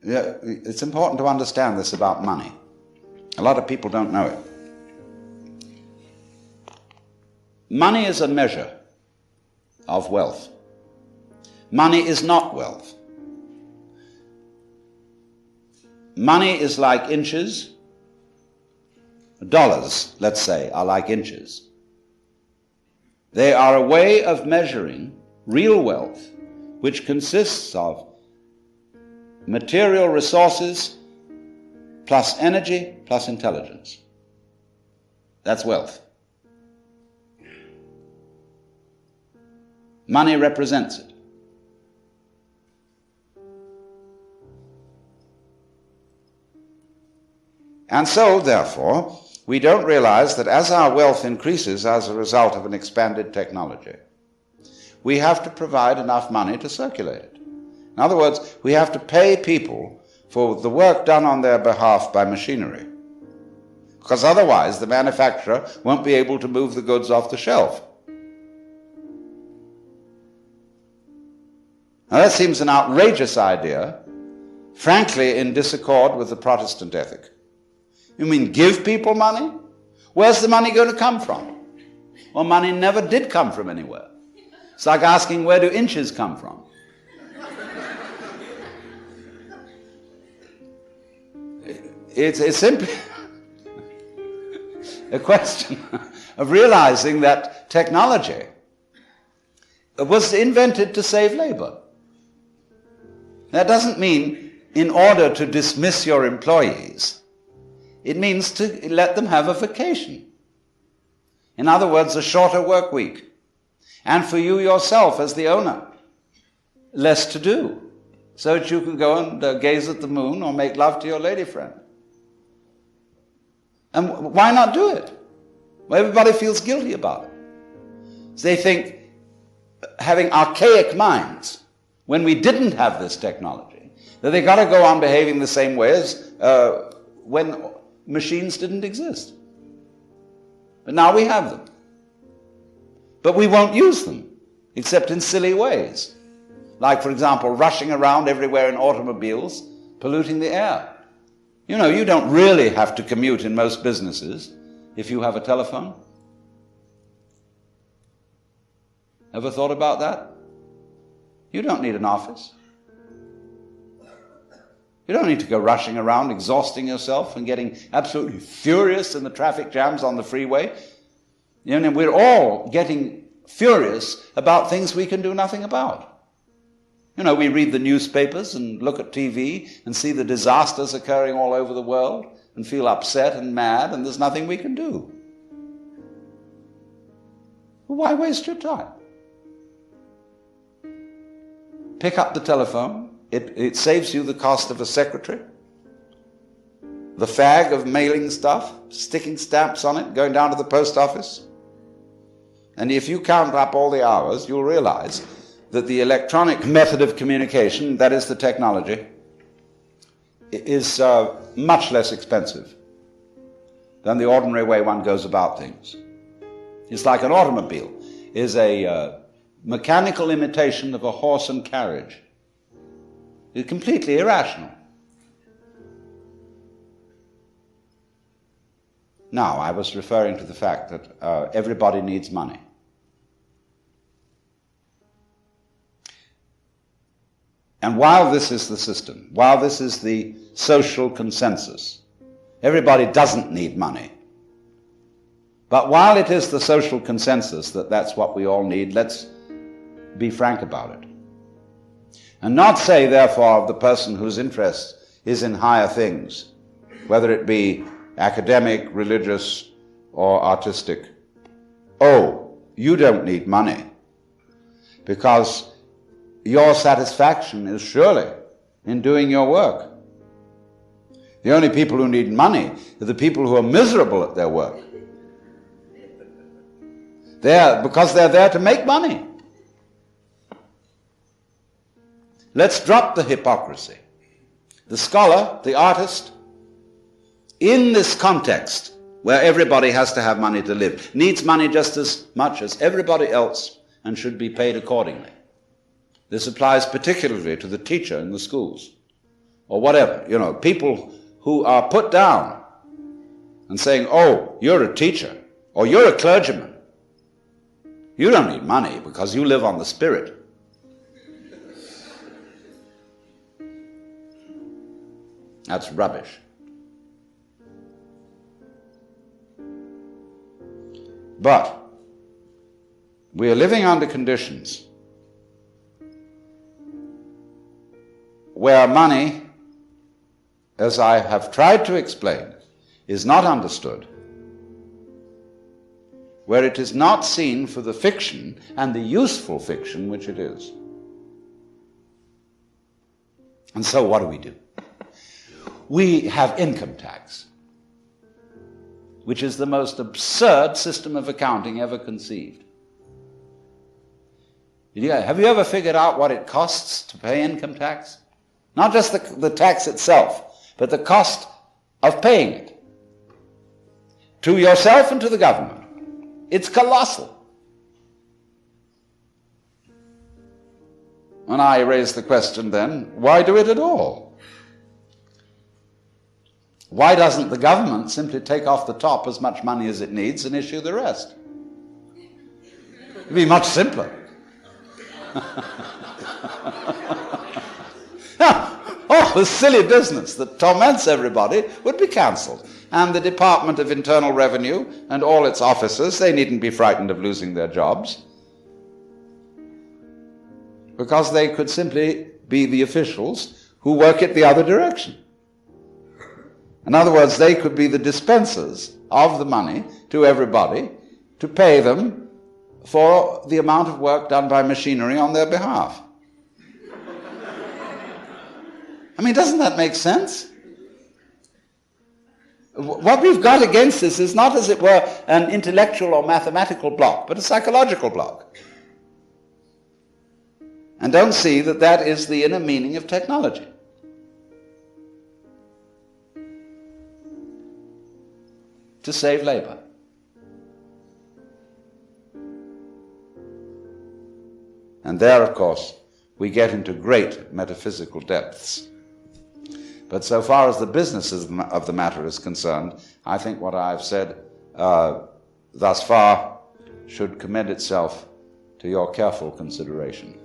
Yeah, it's important to understand this about money. A lot of people don't know it. Money is a measure of wealth. Money is not wealth. Money is like inches. Dollars, let's say, are like inches. They are a way of measuring real wealth, which consists of material resources plus energy plus intelligence. That's wealth. Money represents it. And so, therefore, we don't realize that as our wealth increases as a result of an expanded technology, we have to provide enough money to circulate it. In other words, we have to pay people for the work done on their behalf by machinery, because otherwise the manufacturer won't be able to move the goods off the shelf. Now that seems an outrageous idea, frankly in disaccord with the Protestant ethic. You mean give people money? Where's the money going to come from? Well, money never did come from anywhere. It's like asking, where do inches come from? It's simply a question of realizing that technology was invented to save labor. That doesn't mean in order to dismiss your employees. It means to let them have a vacation. In other words, a shorter work week. And for you yourself as the owner, less to do, so that you can go and gaze at the moon or make love to your lady friend. And why not do it? Well, everybody feels guilty about it. So they think, having archaic minds, when we didn't have this technology, that they got to go on behaving the same way as when machines didn't exist. But now we have them. But we won't use them, except in silly ways. Like, for example, rushing around everywhere in automobiles, polluting the air. You know, you don't really have to commute in most businesses if you have a telephone. Ever thought about that? You don't need an office. You don't need to go rushing around, exhausting yourself and getting absolutely furious in the traffic jams on the freeway. You know, we're all getting furious about things we can do nothing about. You know, we read the newspapers and look at TV and see the disasters occurring all over the world and feel upset and mad, and there's nothing we can do. Well, why waste your time? Pick up the telephone. It saves you the cost of a secretary, the fag of mailing stuff, sticking stamps on it, going down to the post office. And if you count up all the hours, you'll realize that the electronic method of communication, that is the technology, is much less expensive than the ordinary way one goes about things. It's like an automobile is a mechanical imitation of a horse and carriage. It's completely irrational. Now, I was referring to the fact that everybody needs money. And while this is the system, while this is the social consensus, everybody doesn't need money. But while it is the social consensus that that's what we all need, let's be frank about it. And not say, therefore, of the person whose interest is in higher things, whether it be academic, religious, or artistic, oh, you don't need money, because your satisfaction is surely in doing your work. The only people who need money are the people who are miserable at their work. Because they're there to make money. Let's drop the hypocrisy. The scholar, the artist, in this context where everybody has to have money to live, needs money just as much as everybody else and should be paid accordingly. This applies particularly to the teacher in the schools. or whatever, people who are put down and saying, oh, you're a teacher, or you're a clergyman. You don't need money because you live on the Spirit. That's rubbish. But we are living under conditions where money, as I have tried to explain, is not understood, where it is not seen for the fiction and the useful fiction which it is. And so what do? We have income tax, which is the most absurd system of accounting ever conceived. Have you ever figured out what it costs to pay income tax? Not just the tax itself, but the cost of paying it to yourself and to the government. It's colossal. And I raise the question then, why do it at all? Why doesn't the government simply take off the top as much money as it needs and issue the rest? It'd be much simpler. All the silly business that torments everybody would be cancelled. And the Department of Internal Revenue and all its officers, they needn't be frightened of losing their jobs, because they could simply be the officials who work it the other direction. In other words, they could be the dispensers of the money to everybody to pay them for the amount of work done by machinery on their behalf. I mean, doesn't that make sense? What we've got against this is not, as it were, an intellectual or mathematical block, but a psychological block. And don't see that that is the inner meaning of technology. To save labor. And there, of course, we get into great metaphysical depths. But so far as the business of the matter is concerned, I think what I've said thus far should commend itself to your careful consideration.